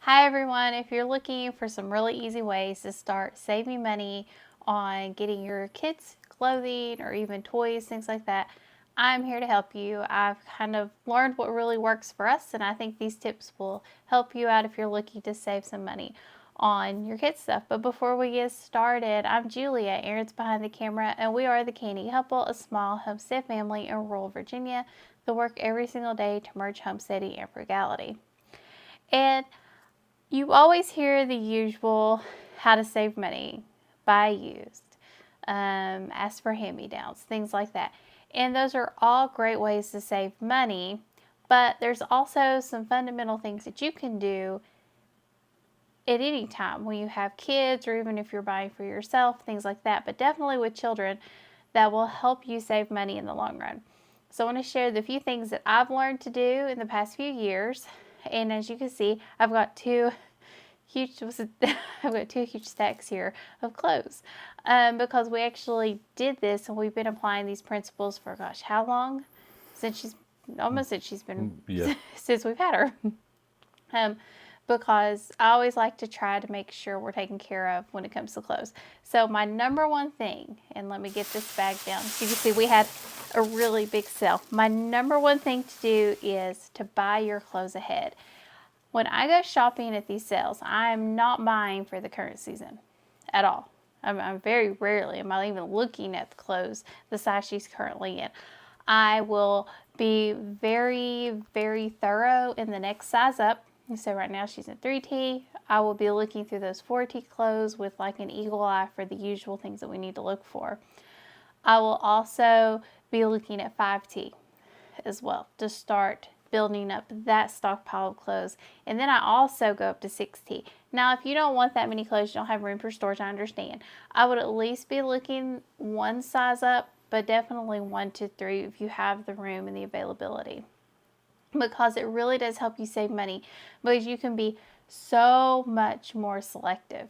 Hi everyone, if you're looking for some really easy ways to start saving money on getting your kids clothing or even toys, things like that, I'm here to help you. I've kind of learned what really works for us, and I think these tips will help you out if you're looking to save some money on your kids' stuff. But before we get started, I'm Julia, Aaron's behind the camera, and we are the Canny Couple, a small homestead family in rural Virginia that work every single day to merge homesteading and frugality. And you always hear the usual how to save money, buy used, ask for hand-me-downs, things like that. And those are all great ways to save money, but there's also some fundamental things that you can do at any time when you have kids or even if you're buying for yourself, things like that. But definitely with children, that will help you save money in the long run. So I want to share the few things that I've learned to do in the past few years. And as you can see, I've got two huge stacks here of clothes because we actually did this and we've been applying these principles for gosh, how long? Since she's been since we've had her. Because I always like to try to make sure we're taken care of when it comes to clothes. So my number one thing, and let me get this bag down. So you can see we had a really big sale. My number one thing to do is to buy your clothes ahead. When I go shopping at these sales, I am not buying for the current season at all. I'm very rarely am I even looking at the clothes, the size she's currently in. I will be very, very thorough in the next size up. So right now she's in 3T. I will be looking through those 4T clothes with like an eagle eye for the usual things that we need to look for. I will also be looking at 5T as well to start building up that stockpile of clothes. And then I also go up to 6T. Now, if you don't want that many clothes, you don't have room for storage, I understand. I would at least be looking one size up, but definitely 1 to 3 if you have the room and the availability. Because it really does help you save money because you can be so much more selective.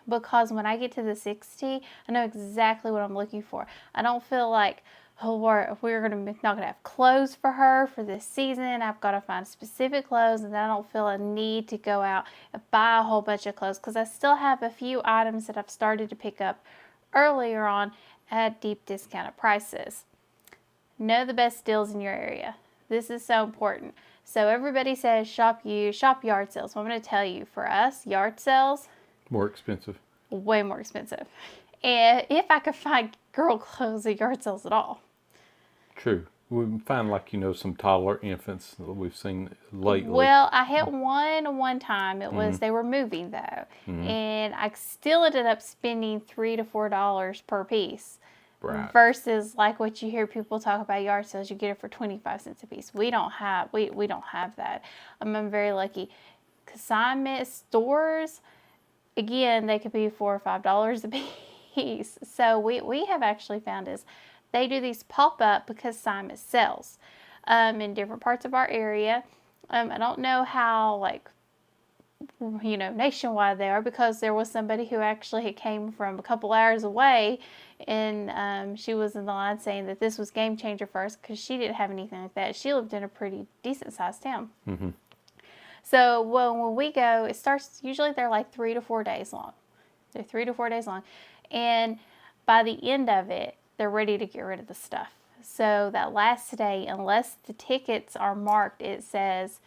Because when I get to the 6T, I know exactly what I'm looking for. I don't feel like, oh, we're not going to have clothes for her for this season. I've got to find specific clothes, and then I don't feel a need to go out and buy a whole bunch of clothes because I still have a few items that I've started to pick up earlier on at deep discounted prices. Know the best deals in your area. This is so important. So everybody says shop yard sales. Well, I'm going to tell you, for us, yard sales, more expensive. Way more expensive. And if I could find girl clothes at yard sales at all. True. We find some toddler infants that we've seen lately. Well, I hit one time. It was they were moving though, and I still ended up spending $3 to $4 per piece. Right. Versus like what you hear people talk about yard sales, you get it for 25 cents a piece. We don't have that. I'm very lucky. Consignment stores, again, they could be $4 or $5 a piece. So we have actually found is they do these pop up because consignment sells in different parts of our area. I don't know how nationwide they are, because there was somebody who actually came from a couple hours away, and she was in the line saying that this was game changer for us because she didn't have anything like that. She lived in a pretty decent sized town. Mm-hmm. So when we go, it starts, usually they're like 3 to 4 days long. They're 3 to 4 days long. And by the end of it, they're ready to get rid of the stuff. So that last day, unless the tickets are marked, it says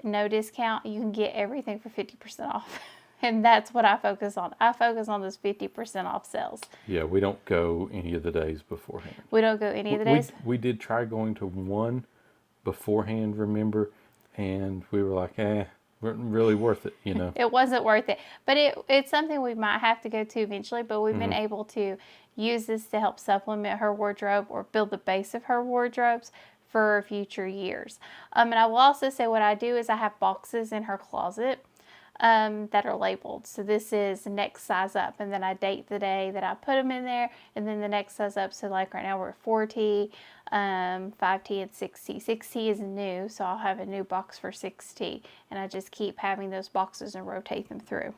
no discount, you can get everything for 50% off. And that's what I focus on. I focus on those 50% off sales. Yeah, we don't go any of the days beforehand. We don't go any of the days? We did try going to one beforehand, remember? And we were like, wasn't really worth it, It wasn't worth it. But it's something we might have to go to eventually, but we've been able to use this to help supplement her wardrobe or build the base of her wardrobes for future years. And I will also say what I do is I have boxes in her closet that are labeled. So this is next size up, and then I date the day that I put them in there, and then the next size up. So like right now we're at 4T, 5T, and 6T. 6T is new, so I'll have a new box for 6T, and I just keep having those boxes and rotate them through.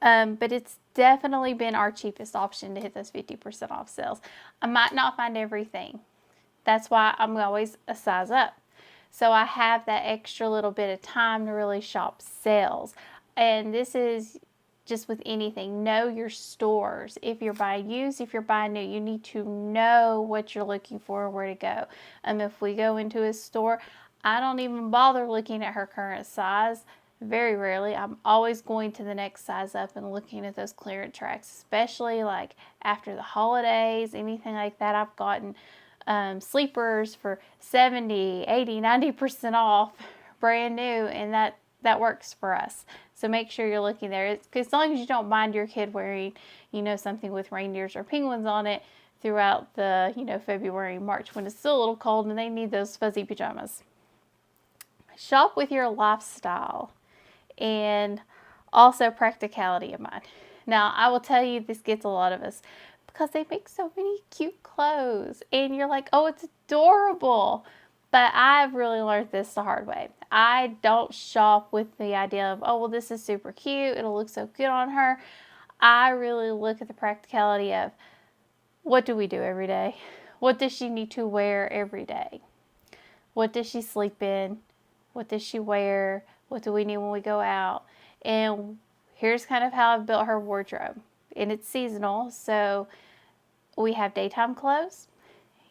But it's definitely been our cheapest option to hit those 50% off sales. I might not find everything. That's why I'm always a size up. So I have that extra little bit of time to really shop sales. And this is just with anything. Know your stores. If you're buying used, if you're buying new, you need to know what you're looking for and where to go. If we go into a store, I don't even bother looking at her current size. Very rarely. I'm always going to the next size up and looking at those clearance racks, especially like after the holidays, anything like that. I've gotten sleepers for 70, 80, 90% off, brand new, and that works for us. So make sure you're looking there. As long as you don't mind your kid wearing, something with reindeers or penguins on it throughout the, February, March, when it's still a little cold and they need those fuzzy pajamas. Shop with your lifestyle and also practicality in mind. Now, I will tell you, this gets a lot of us because they make so many cute clothes and you're like, oh, it's adorable. But I've really learned this the hard way. I don't shop with the idea of, oh, well, this is super cute, it'll look so good on her. I really look at the practicality of, what do we do every day? What does she need to wear every day? What does she sleep in? What does she wear? What do we need when we go out? And here's kind of how I've built her wardrobe. And it's seasonal, so we have daytime clothes,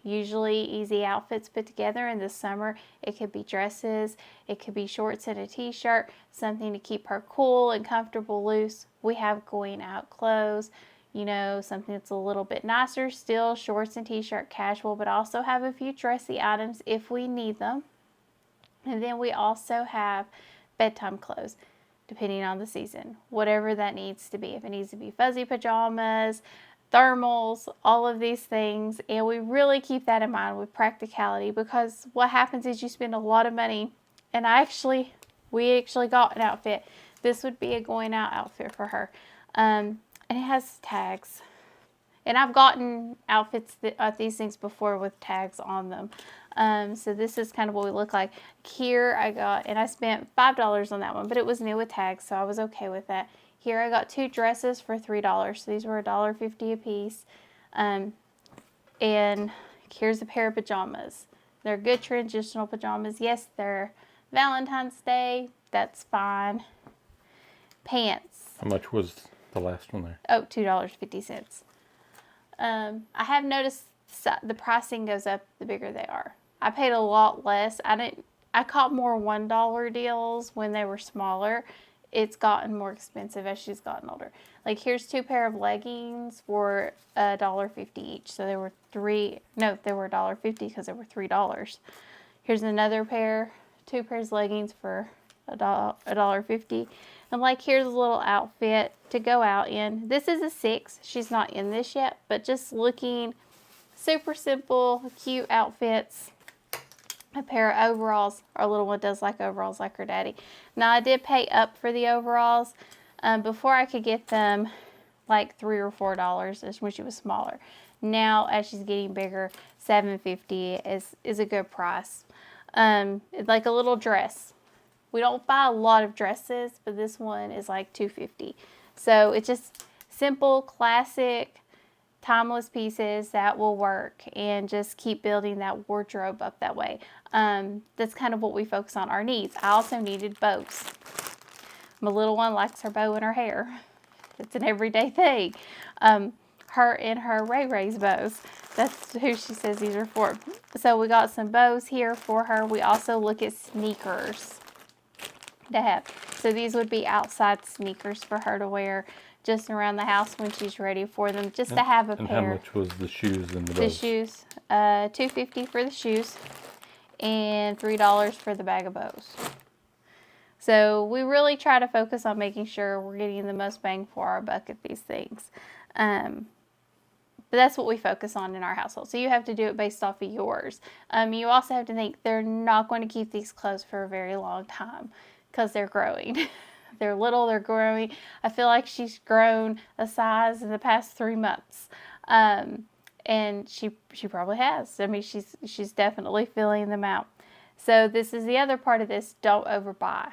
usually easy outfits put together. In the summer, it could be dresses, it could be shorts and a t-shirt, something to keep her cool and comfortable loose. We have going out clothes, something that's a little bit nicer, still shorts and t-shirt, casual, but also have a few dressy items if we need them. And then we also have bedtime clothes, depending on the season, whatever that needs to be. If it needs to be fuzzy pajamas, thermals, all of these things. And we really keep that in mind with practicality, because what happens is you spend a lot of money. And we actually got an outfit. This would be a going out outfit for her. And it has tags. And I've gotten outfits, these things before with tags on them. So this is kind of what we look like. Here I spent $5 on that one, but it was new with tags, so I was okay with that. Here I got 2 dresses for $3. So these were $1.50 a piece. And here's a pair of pajamas. They're good transitional pajamas. Yes, they're Valentine's Day. That's fine. Pants. How much was the last one there? Oh, $2.50. I have noticed the pricing goes up the bigger they are. I paid a lot less. I caught more $1 deals when they were smaller. It's gotten more expensive as she's gotten older. Like, here's 2 pair of leggings for $1.50 each. So they were $1.50 because they were $3. Here's another pair, 2 pairs of leggings for $1.50. And like, here's a little outfit to go out in. This is a 6. She's not in this yet, but just looking super simple, cute outfits. A pair of overalls. Our little one does like overalls like her daddy. Now, I did pay up for the overalls. Before I could get them like $3 or $4 when she was smaller. Now, as she's getting bigger, $7.50 is a good price. It's like a little dress. We don't buy a lot of dresses, but this one is like $2.50. So it's just simple, classic, timeless pieces that will work, and just keep building that wardrobe up that way. That's kind of what we focus on, our needs. I also needed bows. My little one likes her bow in her hair. It's an everyday thing. Her and her Ray Ray's bows. That's who she says these are for. So we got some bows here for her. We also look at sneakers to have. So these would be outside sneakers for her to wear just around the house when she's ready for them, just to have a pair. And how much was the shoes and the bows? The shoes, $2.50 for the shoes and $3 for the bag of bows. So we really try to focus on making sure we're getting the most bang for our buck at these things. But that's what we focus on in our household. So you have to do it based off of yours. You also have to think they're not going to keep these clothes for a very long time because they're growing. They're little, they're growing. I feel like she's grown a size in the past 3 months. And she probably has. I mean, she's definitely filling them out. So this is the other part of this. Don't overbuy.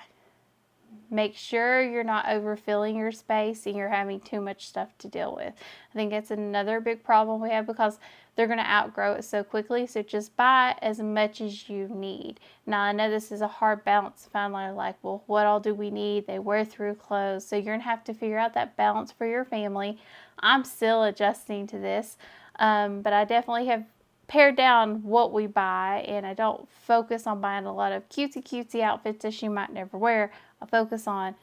Make sure you're not overfilling your space and you're having too much stuff to deal with. I think that's another big problem we have, because they're going to outgrow it so quickly. So just buy as much as you need. Now, I know this is a hard balance to find, like, well, what all do we need? They wear through clothes. So you're going to have to figure out that balance for your family. I'm still adjusting to this, but I definitely have pared down what we buy, and I don't focus on buying a lot of cutesy outfits that she might never wear. I focus on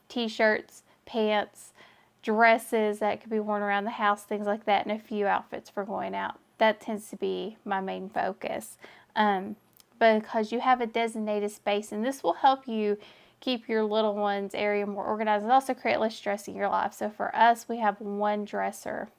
t-shirts, pants, dresses that could be worn around the house, things like that, and a few outfits for going out. That tends to be my main focus, because you have a designated space, and this will help you keep your little one's area more organized and also create less stress in your life. So for us, we have one dresser,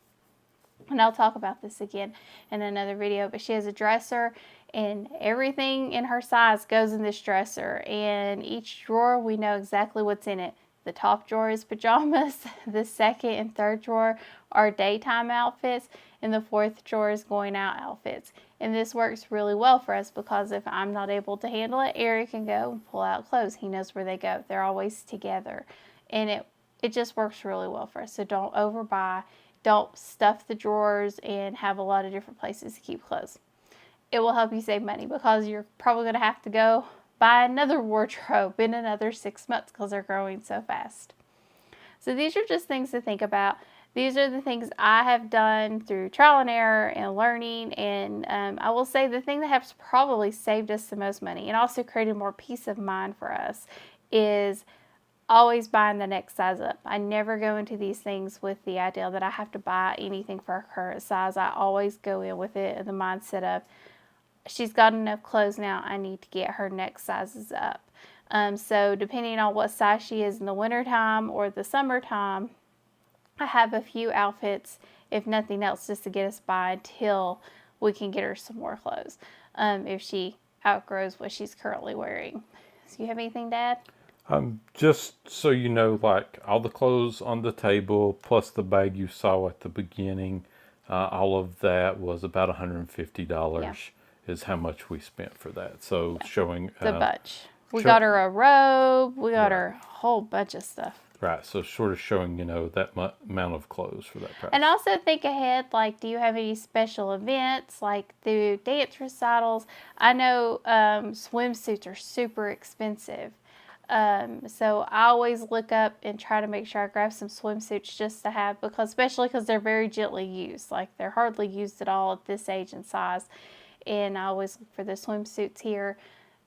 and I'll talk about this again in another video, but she has a dresser and everything in her size goes in this dresser, and each drawer we know exactly what's in it. The top drawer is pajamas, the second and third drawer are daytime outfits, and the fourth drawer is going out outfits. And this works really well for us because if I'm not able to handle it, Eric can go and pull out clothes. He knows where they go. They're always together. And it just works really well for us. So don't overbuy. Don't stuff the drawers and have a lot of different places to keep clothes. It will help you save money because you're probably going to have to go buy another wardrobe in another 6 months because they're growing so fast. So these are just things to think about. These are the things I have done through trial and error and learning, and I will say the thing that has probably saved us the most money and also created more peace of mind for us is always buying the next size up. I never go into these things with the idea that I have to buy anything for her current size. I always go in with it in the mindset of, she's got enough clothes now, I need to get her next sizes up. So depending on what size she is in the wintertime or the summertime, I have a few outfits, if nothing else, just to get us by until we can get her some more clothes, if she outgrows what she's currently wearing. So you have anything to add? Just so you know, like all the clothes on the table plus the bag you saw at the beginning, all of that was about $150. Yeah. Is how much we spent for that. So showing The bunch. We got her a robe. We got Right. her a whole bunch of stuff. Right. So sort of showing, that amount of clothes for that price. And also think ahead, like, do you have any special events, like the dance recitals? I know swimsuits are super expensive. So I always look up and try to make sure I grab some swimsuits just to have, especially because they're very gently used. Like, they're hardly used at all at this age and size. And I always look for the swimsuits here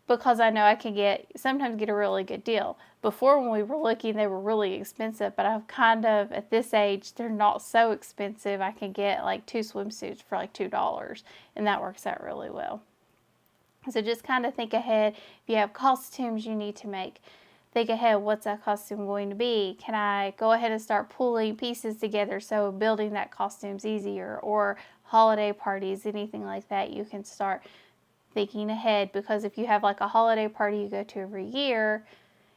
because I know I can sometimes get a really good deal. Before, when we were looking, they were really expensive, but I've kind of, at this age, they're not so expensive. I can get like 2 swimsuits for like $2, and that works out really well. So just kind of think ahead. If you have costumes you need to make, think ahead, what's that costume going to be? Can I go ahead and start pulling pieces together so building that costume's easier? Or holiday parties, anything like that, you can start thinking ahead, because if you have like a holiday party you go to every year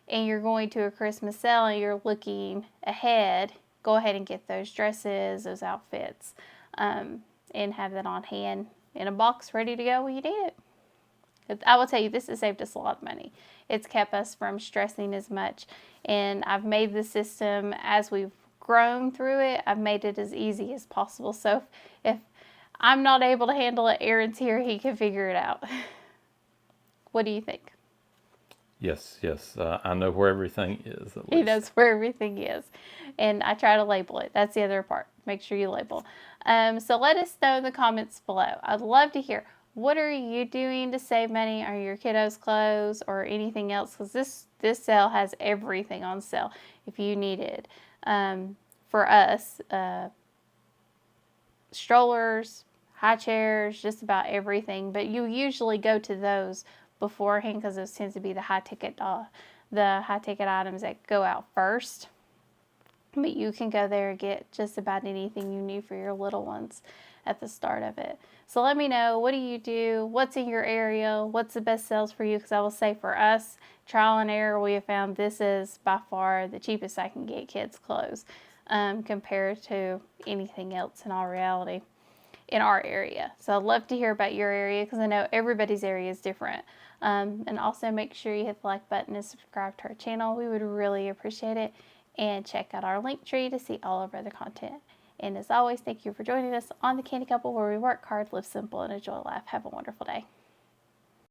and you're going to a Christmas sale and you're looking ahead, go ahead and get those dresses, those outfits, and have that on hand in a box ready to go when you need it. I will tell you, this has saved us a lot of money. It's kept us from stressing as much, and I've made the system, as we've grown through it, I've made it as easy as possible. So if I'm not able to handle it, Aaron's here, he can figure it out. What do you think? Yes. I know where everything is. At least. He knows where everything is. And I try to label it. That's the other part. Make sure you label. So let us know in the comments below. I'd love to hear, what are you doing to save money? Are your kiddos' clothes or anything else? Because this sale has everything on sale if you need it. For us, strollers, high chairs, just about everything. But you usually go to those beforehand because those tend to be the high ticket items that go out first. But you can go there and get just about anything you need for your little ones at the start of it. So let me know, what do you do? What's in your area? What's the best sales for you? Because I will say, for us, trial and error, we have found this is by far the cheapest I can get kids' clothes compared to anything else in all reality in our area. So I'd love to hear about your area because I know everybody's area is different. And also make sure you hit the like button and subscribe to our channel. We would really appreciate it. And check out our link tree to see all of our other content. And as always, thank you for joining us on the Candy Couple, where we work hard, live simple, and enjoy life. Have a wonderful day.